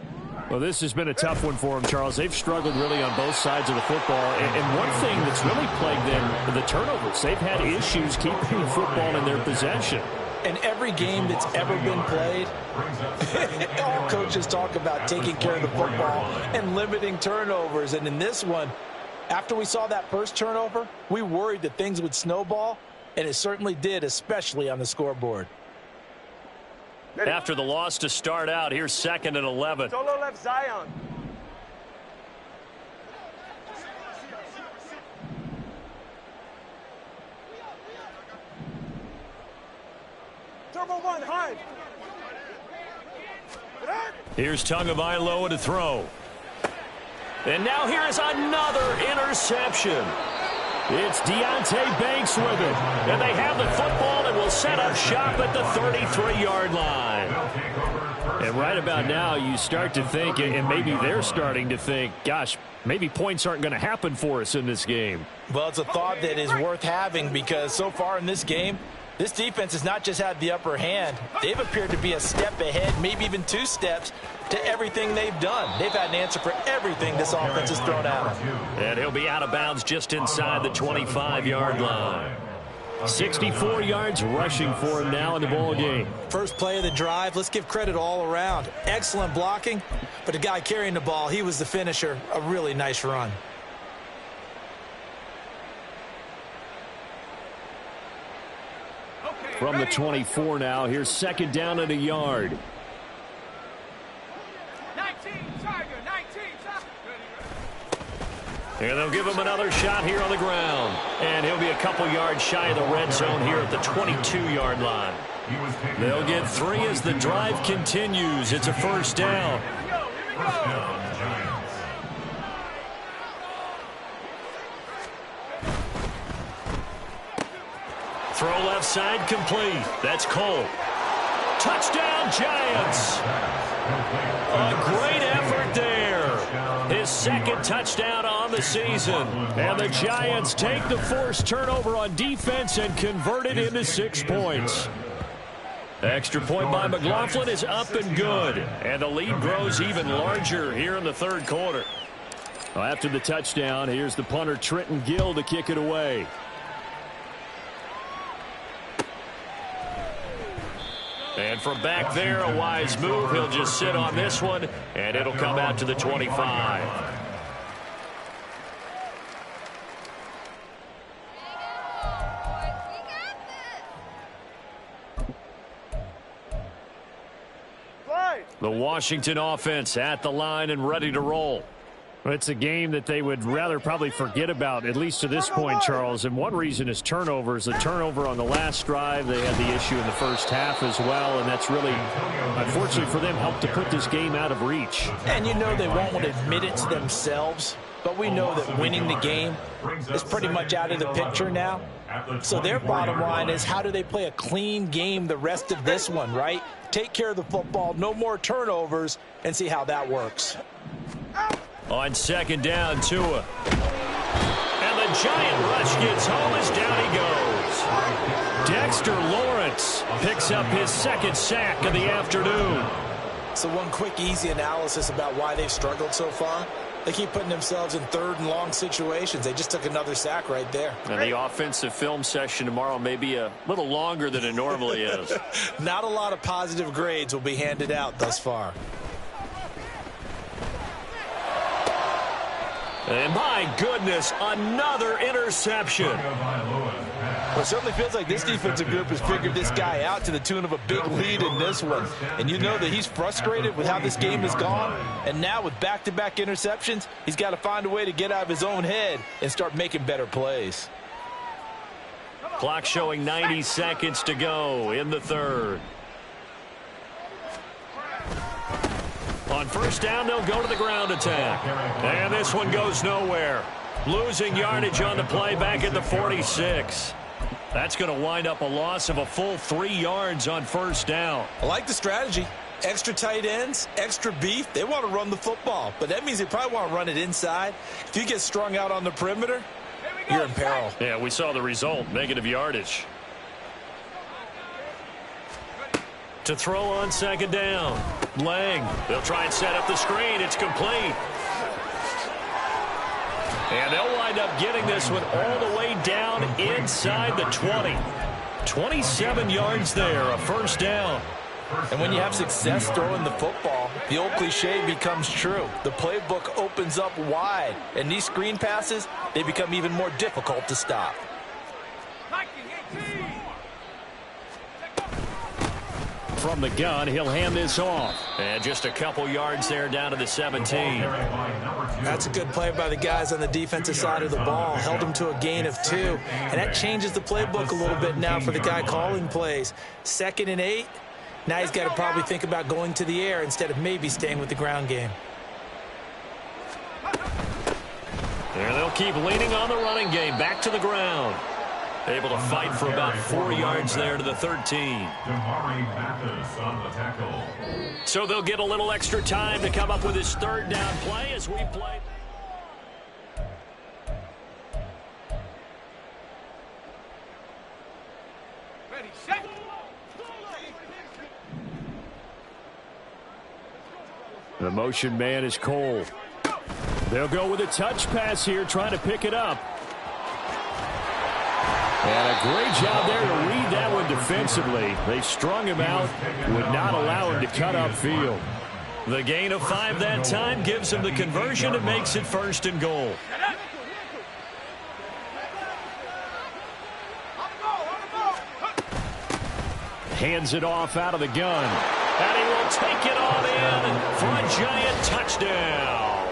Well, this has been a tough one for them, Charles. They've struggled really on both sides of the football. And one thing that's really plagued them, the turnovers. They've had issues keeping the football in their possession. In every game that's ever been played, all coaches talk about taking care of the football and limiting turnovers. And in this one, after we saw that first turnover, we worried that things would snowball, and it certainly did, especially on the scoreboard. After the loss to start out, here's 2nd and 11. Solo left Zion. Turbo 1, hide. Here's Tagovailoa to throw. And now here is another interception. It's Deonte Banks with it. And they have the football and will set up shop at the 33-yard line. And right about now, you start to think, and maybe they're starting to think, gosh, maybe points aren't going to happen for us in this game. Well, it's a thought that is worth having because so far in this game, This defense has not just had the upper hand. They've appeared to be a step ahead, maybe even 2 steps, to everything they've done. They've had an answer for everything this offense has thrown at them. And he'll be out of bounds just inside the 25-yard line. 64 yards rushing for him now in the ball game. First play of the drive, let's give credit all around. Excellent blocking, but the guy carrying the ball, he was the finisher. A really nice run. From the 24 now, here's second down and a yard. 19, Tiger, 19, Tiger. And they'll give him another shot here on the ground. And he'll be a couple yards shy of the red zone here at the 22-yard line. They'll get 3 as the drive continues. It's a first down. First down, Giants. Throw left side complete. That's Cole. Touchdown, Giants. A great effort there. His second touchdown on the season. And the Giants take the forced turnover on defense and convert it into 6 points. Extra point by McLaughlin is up and good. And the lead grows even larger here in the third quarter. Well, after the touchdown, here's the punter Trenton Gill to kick it away. And from back there, a wise move. He'll just sit on this one, and it'll come out to the 25. The Washington offense at the line and ready to roll. It's a game that they would rather probably forget about, at least to this point, Charles. And one reason is turnovers. The turnover on the last drive, they had the issue in the first half as well. And that's really, unfortunately for them, helped to put this game out of reach. And you know they won't want to admit it to themselves. But we know that winning the game is pretty much out of the picture now. So their bottom line is, how do they play a clean game the rest of this one, right? Take care of the football, no more turnovers, and see how that works. On second down, Tua. And the giant rush gets home as down he goes. Dexter Lawrence picks up his second sack of the afternoon. So one quick, easy analysis about why they've struggled so far. They keep putting themselves in third and long situations. They just took another sack right there. And the offensive film session tomorrow may be a little longer than it normally is. Not a lot of positive grades will be handed out thus far. And my goodness, another interception. Well, it certainly feels like this defensive group has figured this guy out to the tune of a big lead in this one. And you know that he's frustrated with how this game has gone. And now with back-to-back interceptions, he's got to find a way to get out of his own head and start making better plays. Clock showing 90 seconds to go in the third. On first down, they'll go to the ground attack. And this one goes nowhere. Losing yardage on the play back at the 46. That's going to wind up a loss of a full 3 yards on first down. I like the strategy. Extra tight ends, extra beef. They want to run the football, but that means they probably want to run it inside. If you get strung out on the perimeter, you're in peril. Yeah, we saw the result, negative yardage. To throw on second down. Lang. They'll try and set up the screen. It's complete. And they'll wind up getting this one all the way down inside the 20. 27 yards there, a first down. And when you have success throwing the football, the old cliche becomes true. The playbook opens up wide. And these screen passes, they become even more difficult to stop. From the gun, he'll hand this off. And just a couple yards there down to the 17. That's a good play by the guys on the defensive side of the ball. Held them to a gain of 2. And that changes the playbook a little bit now for the guy calling plays. 2nd and 8. Now he's got to probably think about going to the air instead of maybe staying with the ground game. And they'll keep leaning on the running game. Back to the ground. Able to fight for about 4 yards there to the 13. Damari Mathis on the tackle. So they'll get a little extra time to come up with his third down play as we play. Ready, set. The motion man is Cole. They'll go with a touch pass here, trying to pick it up. And a great job there to read that one defensively. They strung him out, would not allow him to cut upfield. The gain of 5 that time gives him the conversion and makes it 1st and goal. Hands it off out of the gun. And he will take it on in for a Giant touchdown.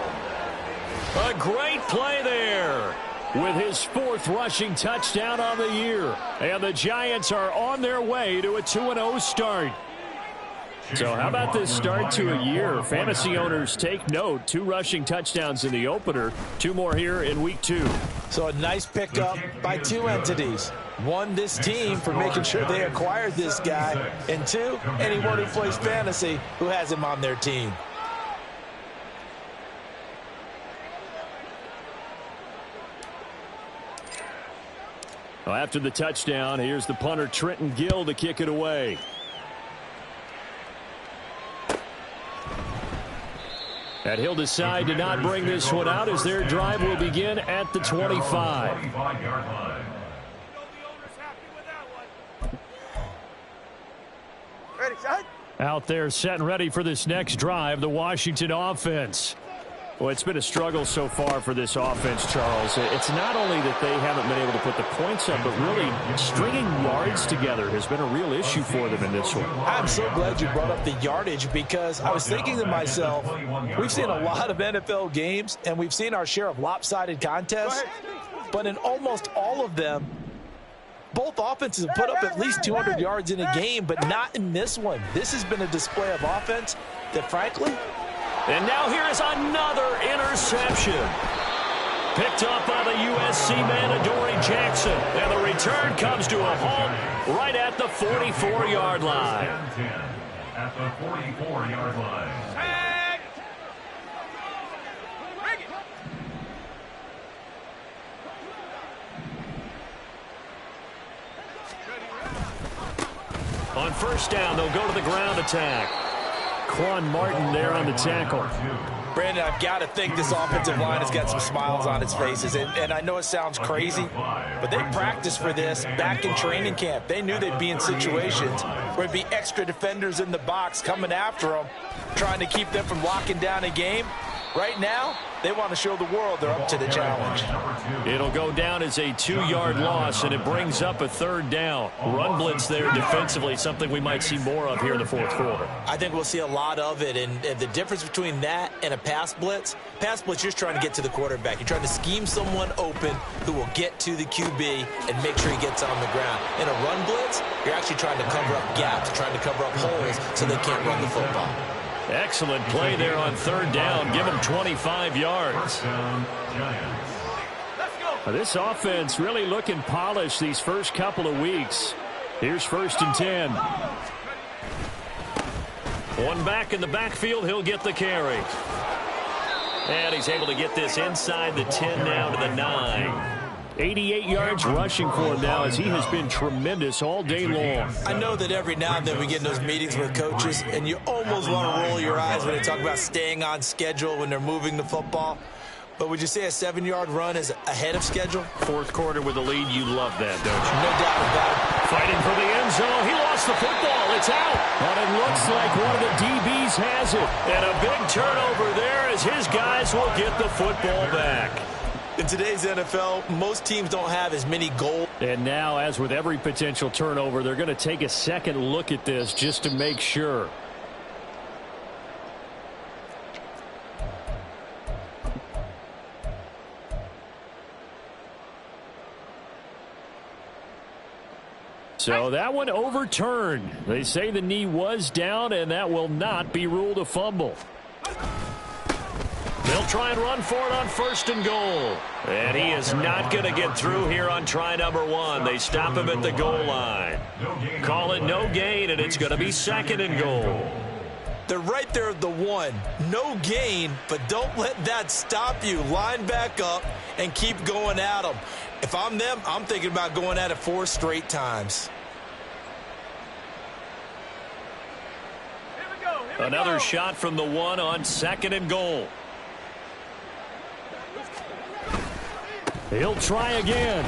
A great play there with his 4th rushing touchdown on the year. And the Giants are on their way to a 2-0 start. So how about this start to a year? Fantasy owners take note. 2 rushing touchdowns in the opener. 2 more here in week 2. So a nice pickup by 2 entities. 1, this team for making sure they acquired this guy. And 2, anyone who plays fantasy who has him on their team. Well, after the touchdown, here's the punter Trenton Gill to kick it away. And he'll decide to not bring this one out as their drive will begin at the 25. Ready, set. Out there set and ready for this next drive, the Washington offense. Well, it's been a struggle so far for this offense, Charles. It's not only that they haven't been able to put the points up, but really stringing yards together has been a real issue for them in this one. I'm so glad you brought up the yardage because I was thinking to myself, we've seen a lot of NFL games and we've seen our share of lopsided contests, but in almost all of them, both offenses have put up at least 200 yards in a game, but not in this one. This has been a display of offense that, frankly... And now here is another interception. Picked up by the USC man, Adoree Jackson. And the return comes to a halt right at the 44-yard line. At the 44-yard line. Tag. Bring it. On 1st down, they'll go to the ground attack. Quan Martin there on the tackle. Brandon, I've got to think this offensive line has got some smiles on its faces. And I know it sounds crazy, but they practiced for this back in training camp. They knew they'd be in situations where there'd be extra defenders in the box coming after them, trying to keep them from locking down a game. Right now, they want to show the world they're up to the challenge. It'll go down as a 2-yard loss, and it brings up a 3rd down. Run blitz there defensively, something we might see more of here in the 4th quarter. I think we'll see a lot of it, and the difference between that and a pass blitz, you're just trying to get to the quarterback. You're trying to scheme someone open who will get to the QB and make sure he gets on the ground. In a run blitz, you're actually trying to cover up gaps, trying to cover up holes so they can't run the football. Excellent play there on 3rd down. Give him 25 yards. This offense really looking polished these first couple of weeks. Here's 1st and 10. One back in the backfield. He'll get the carry. And he's able to get this inside the 10 now to the 9. 88 yards rushing for him now as he has been tremendous all day long. I know that every now and then we get in those meetings with coaches and you almost want to roll your eyes when they talk about staying on schedule when they're moving the football. But would you say a 7-yard run is ahead of schedule? 4th quarter with the lead, you love that, don't you? No doubt about it. Fighting for the end zone. He lost the football. It's out. But it looks like one of the DBs has it. And a big turnover there as his guys will get the football back. In today's NFL, most teams don't have as many goals. And now, as with every potential turnover, they're going to take a second look at this just to make sure. So that one overturned. They say the knee was down, and that will not be ruled a fumble. They'll try and run for it on 1st and goal. And he is not going to get through here on try number 1. They stop him at the goal line. Call it no gain, and it's going to be 2nd and goal. They're right there at the 1. No gain, but don't let that stop you. Line back up and keep going at them. If I'm them, I'm thinking about going at it 4 straight times. Another shot from the one on 2nd and goal. He'll try again.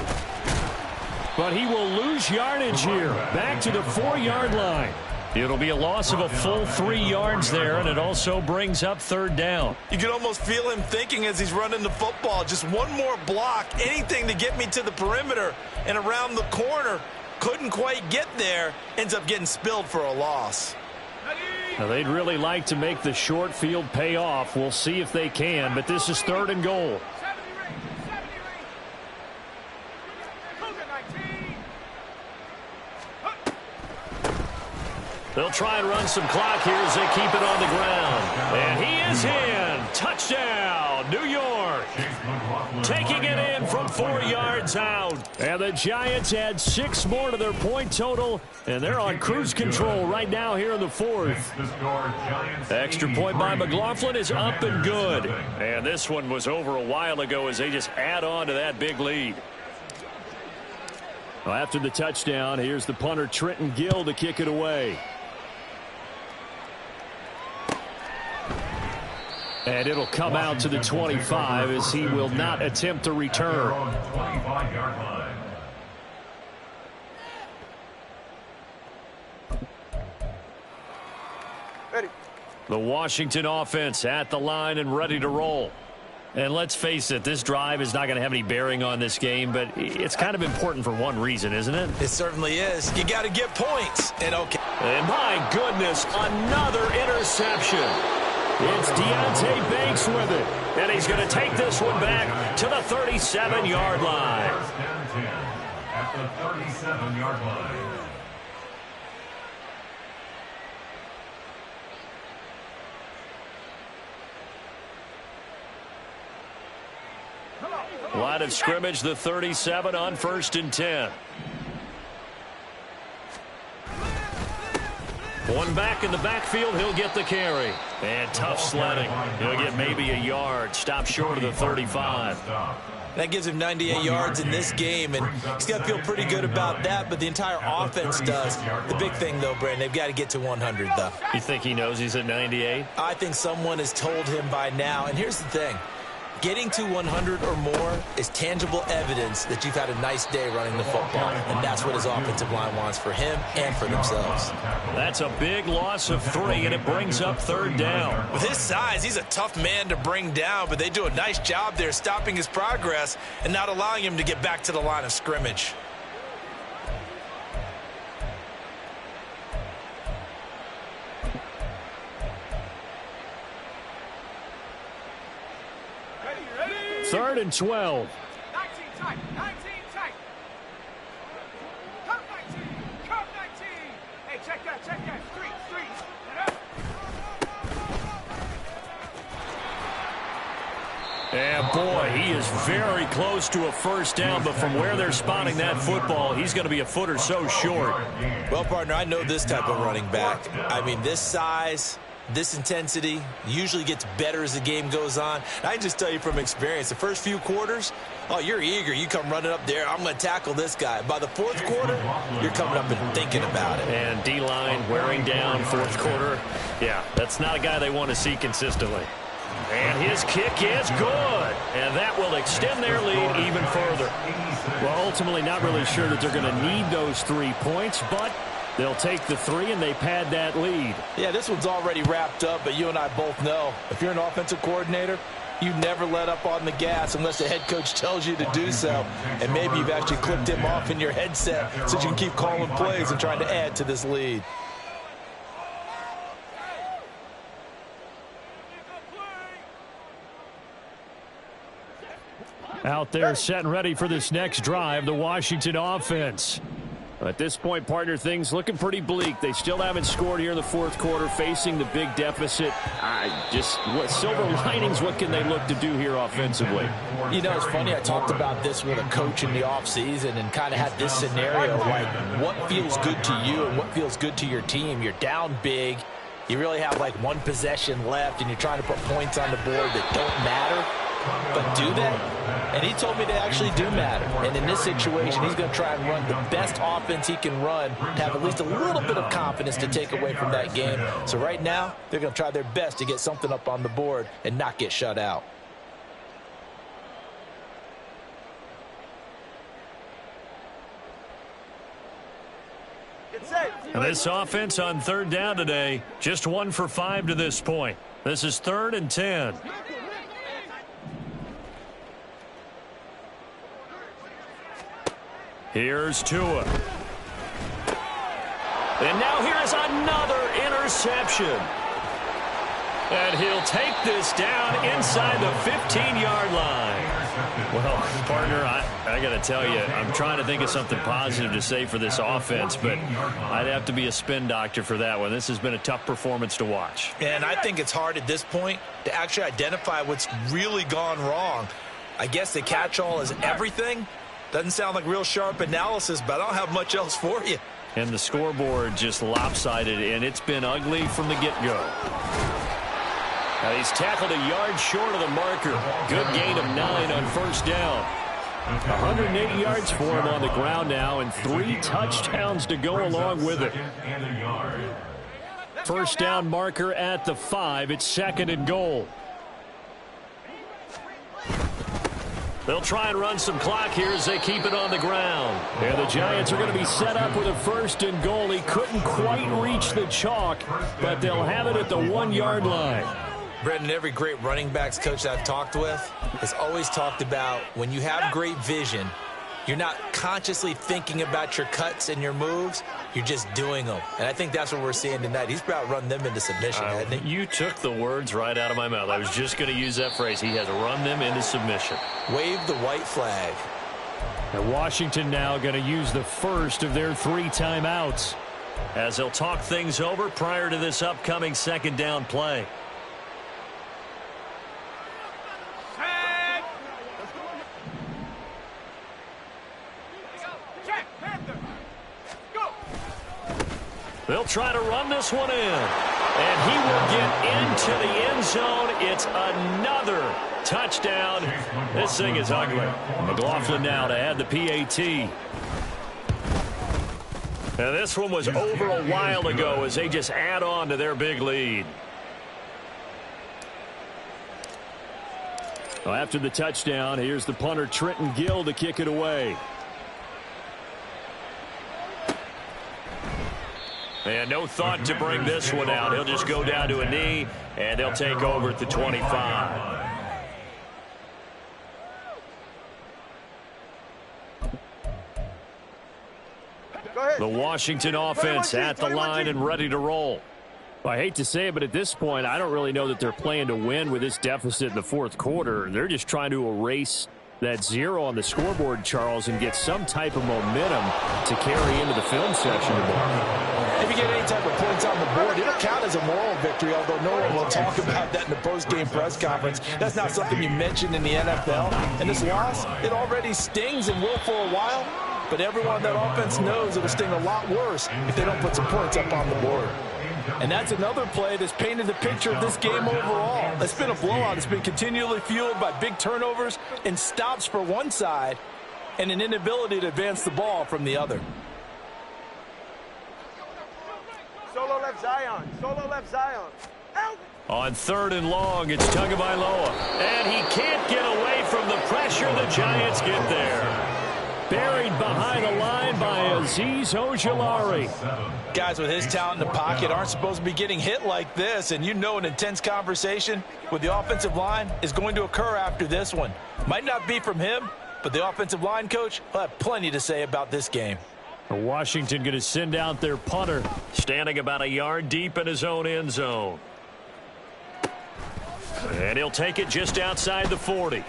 But he will lose yardage here. Back to the 4-yard line. It'll be a loss of a full 3 yards there, and it also brings up 3rd down. You can almost feel him thinking as he's running the football. Just one more block, anything to get me to the perimeter and around the corner. Couldn't quite get there. Ends up getting spilled for a loss. Now, they'd really like to make the short field pay off. We'll see if they can, but this is 3rd and goal. They'll try and run some clock here as they keep it on the ground. And he is in. Touchdown, New York. Taking it in from 4 yards out. And the Giants add 6 more to their point total. And they're on cruise control right now here in the 4th. Extra point by McLaughlin is up and good. And this one was over a while ago as they just add on to that big lead. Well, after the touchdown, here's the punter Trenton Gill to kick it away. And it'll come out to the 25 as he will not attempt to return. Ready. The Washington offense at the line and ready to roll. And let's face it, this drive is not going to have any bearing on this game, but it's kind of important for one reason, isn't it? It certainly is. You got to get points. And And my goodness, another interception. It's Deonte Banks with it. And he's going to take this one back to the 37-yard line. At the 37-yard line. Line of scrimmage, the 37 on 1st and 10. One back in the backfield, he'll get the carry. And tough sledding. He'll get maybe a yard. Stop short of the 35. that gives him 98 yards in this game, and he's got to feel pretty good about that, but the entire offense does. The big thing, though, Brandon, they've got to get to 100, though. You think he knows he's at 98? I think someone has told him by now, and here's the thing. Getting to 100 or more is tangible evidence that you've had a nice day running the football, and that's what his offensive line wants for him and for themselves. That's a big loss of 3, and it brings up 3rd down. With his size, he's a tough man to bring down, but they do a nice job there stopping his progress and not allowing him to get back to the line of scrimmage. Third and 12. 19 tight, 19 tight. Curve 19, curve 19. Hey, check that, street. And boy, he is very close to a first down, but from where they're spotting that football, he's going to be a foot or so short. Well, partner, I know this type of running back. I mean, this size, this intensity usually gets better as the game goes on. And I can just tell you from experience, the first few quarters, oh, you're eager. You come running up there, I'm going to tackle this guy. By the fourth quarter, you're coming up and thinking about it. And D-line wearing down fourth quarter. Yeah, that's not a guy they want to see consistently. And his kick is good. And that will extend their lead even further. Well, ultimately not really sure that they're going to need those 3 points, but they'll take the 3 and they pad that lead. Yeah, this one's already wrapped up, but you and I both know if you're an offensive coordinator, you never let up on the gas unless the head coach tells you to do so. And maybe you've actually clicked him off in your headset so you can keep calling plays and trying to add to this lead. Out there set and ready for this next drive, the Washington offense. At this point, partner, things looking pretty bleak. They still haven't scored here in the fourth quarter, facing the big deficit. What silver linings, what can they look to do here offensively? You know, it's funny, I talked about this with a coach in the offseason and kind of had this scenario, like what feels good to you and what feels good to your team. You're down big. You really have like one possession left, and you're trying to put points on the board that don't matter. but do they? And he told me they actually do matter. And in this situation, he's going to try and run the best offense he can run to have at least a little bit of confidence to take away from that game. So right now, they're going to try their best to get something up on the board and not get shut out. And this offense on third down today, just 1 for 5 to this point. This is 3rd and 10. Here's Tua. And now here's another interception. And he'll take this down inside the 15-yard line. Well, partner, I got to tell you, I'm trying to think of something positive to say for this offense, but I'd have to be a spin doctor for that one. This has been a tough performance to watch. And I think it's hard at this point to actually identify what's really gone wrong. I guess the catch-all is everything. Doesn't sound like real sharp analysis, but I don't have much else for you. And the scoreboard just lopsided, and it's been ugly from the get-go. Now he's tackled a yard short of the marker. Good gain of 9 on first down. 180 yards for him on the ground now, and 3 touchdowns to go along with it. First down marker at the 5. It's 2nd and goal. They'll try and run some clock here as they keep it on the ground. And the Giants are going to be set up with a 1st and goal. He couldn't quite reach the chalk, but they'll have it at the 1-yard line. Brendan, every great running backs coach I've talked with has always talked about when you have great vision, you're not consciously thinking about your cuts and your moves. You're just doing them. And I think that's what we're seeing tonight. He's about run them into submission, hasn't he? You took the words right out of my mouth. I was just going to use that phrase. He has run them into submission. Wave the white flag. And Washington now going to use the first of their 3 timeouts, as they'll talk things over prior to this upcoming 2nd down play. They'll try to run this one in. And he will get into the end zone. It's another touchdown. This thing is ugly. McLaughlin now to add the PAT. And this one was over a while ago as they just add on to their big lead. Well, after the touchdown, here's the punter Trenton Gill to kick it away. And no thought to bring this one out. He'll just go down to a knee, and they'll take over at the 25. The Washington offense at the line and ready to roll. Well, I hate to say it, but at this point, I don't really know that they're playing to win with this deficit in the 4th quarter. They're just trying to erase that 0 on the scoreboard, Charles, and get some type of momentum to carry into the film section tomorrow. If you get any type of points on the board, it'll count as a moral victory, although no one will talk about that in the post-game press conference. That's not something you mentioned in the NFL. And this loss, it already stings and will for a while, but everyone on that offense knows it'll sting a lot worse if they don't put some points up on the board. And that's another play that's painted the picture of this game overall. It's been a blowout. It's been continually fueled by big turnovers and stops for one side and an inability to advance the ball from the other. Solo left Zion. Solo left Zion. Out. On 3rd and long, it's Tagovailoa. And he can't get away from the pressure. The Giants get there. Buried behind the line by Azeez Ojulari. Guys with his talent in the pocket aren't supposed to be getting hit like this, and you know an intense conversation with the offensive line is going to occur after this one. Might not be from him, but the offensive line coach will have plenty to say about this game. Washington going to send out their punter. Standing about a yard deep in his own end zone. And he'll take it just outside the 40.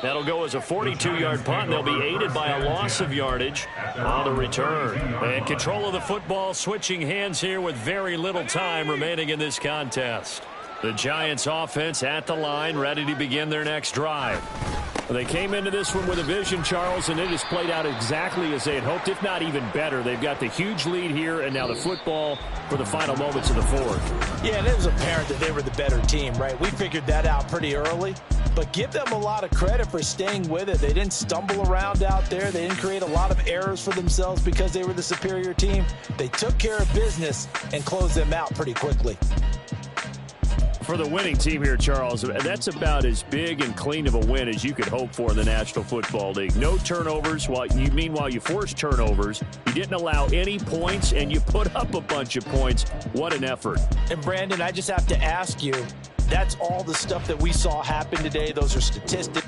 That'll go as a 42-yard punt, and they'll be aided by a loss of yardage on the return. And control of the football switching hands here with very little time remaining in this contest. The Giants offense at the line, ready to begin their next drive. They came into this one with a vision, Charles, and it has played out exactly as they had hoped, if not even better. They've got the huge lead here, and now the football for the final moments of the fourth. Yeah, and it was apparent that they were the better team, right? We figured that out pretty early, but give them a lot of credit for staying with it. They didn't stumble around out there. They didn't create a lot of errors for themselves because they were the superior team. They took care of business and closed them out pretty quickly. For the winning team here, Charles, that's about as big and clean of a win as you could hope for in the National Football League. No turnovers. Meanwhile, you forced turnovers. You didn't allow any points, and you put up a bunch of points. What an effort. And, Brandon, I just have to ask you, that's all the stuff that we saw happen today. Those are statistics.